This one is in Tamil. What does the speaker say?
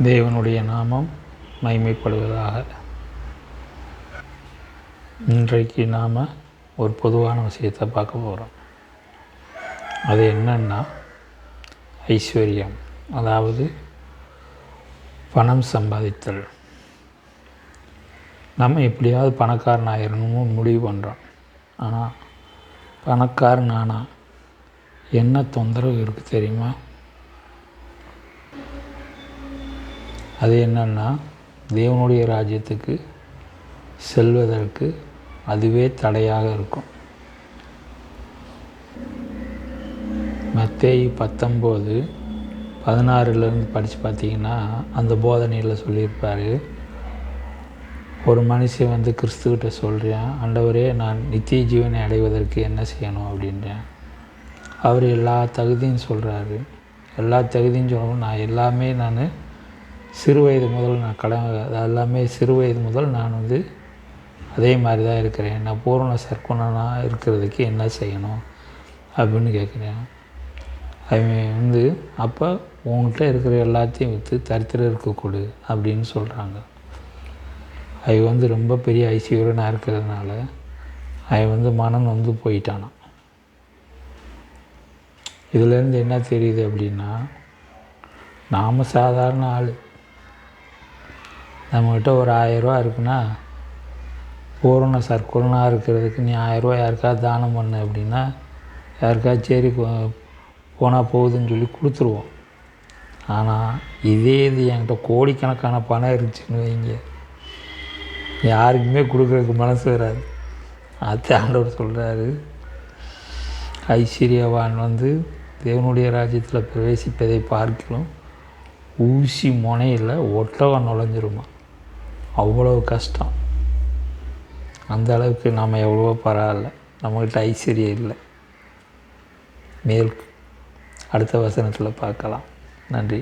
தேவனுடைய நாமம் மகிமைப்படுவதாக. இன்றைக்கு நாம் ஒரு பொதுவான விஷயத்தை பார்க்க போகிறோம். அது என்னன்னா ஐஸ்வர்யம், அதாவது பணம் சம்பாதித்தல். நம்ம எப்படியாவது பணக்காரன் ஆயிடணும்னு முடிவு பண்ணுறோம். ஆனால் பணக்காரன் ஆனால் என்ன தொந்தரவு இருக்குது தெரியுமா? அது என்னன்னா தேவனுடைய ராஜ்யத்துக்கு செல்வதற்கு அதுவே தடையாக இருக்கும். மத்தேயு 19:16 படித்து பார்த்தீங்கன்னா அந்த போதனையில் சொல்லியிருப்பார். ஒரு மனுஷன் கிறிஸ்துக்கிட்ட சொல்கிறேன், ஆண்டவரே நான் நித்திய ஜீவனை அடைவதற்கு என்ன செய்யணும் அப்படின்றேன். அவர் எல்லா தகுதியும் சொல்கிறாரு. எல்லா தகுதியும் சொல்லணும். நான் சிறு வயது முதல் எல்லாமே சிறு வயது முதல் நான் அதே மாதிரி தான் இருக்கிறேன். நான் பூரண சர்க்குணனாக இருக்கிறதுக்கு என்ன செய்யணும் அப்படின்னு கேட்குறேன். அவன் அப்போ உங்கள்கிட்ட இருக்கிற எல்லாத்தையும் விற்று தரித்திரருக்கு கொடு அப்படின்னு சொல்கிறாங்க. அவன் ரொம்ப பெரிய ஐஸ்வர்யனாக இருக்கிறதுனால அவன் மனம் போயிட்டானான். இதுலேருந்து என்ன தெரியுது அப்படின்னா, நாம் சாதாரண ஆள். நம்மக்கிட்ட ஒரு 1000 ரூபா இருக்குன்னா, பூரண சர்க்குணனாக இருக்கிறதுக்கு நீ 1000 ரூபா யாருக்காவது தானம் பண்ணு அப்படின்னா யாருக்காவது சரி போனால் போகுதுன்னு சொல்லி கொடுத்துருவோம். ஆனால் இது என்கிட்ட கோடிக்கணக்கான பணம் இருந்துச்சுன்னு வைங்க, யாருக்குமே கொடுக்குறதுக்கு மனசு வராது. அது ஆண்டவர் சொல்கிறாரு, ஐஸ்வர்யவான் தேவனுடைய ராஜ்யத்தில் பிரவேசிப்பதை பார்க்கலாம் ஊசி முனையில் ஒட்டகம் நுழைஞ்சிருமா. அவ்வளோ கஷ்டம். அந்த அளவுக்கு நாம் எவ்வளவோ பரவாயில்ல, நம்மக்கிட்ட ஐஸ்வர்யம் இல்லை. மேல் அடுத்த வசனத்தில் பார்க்கலாம். நன்றி.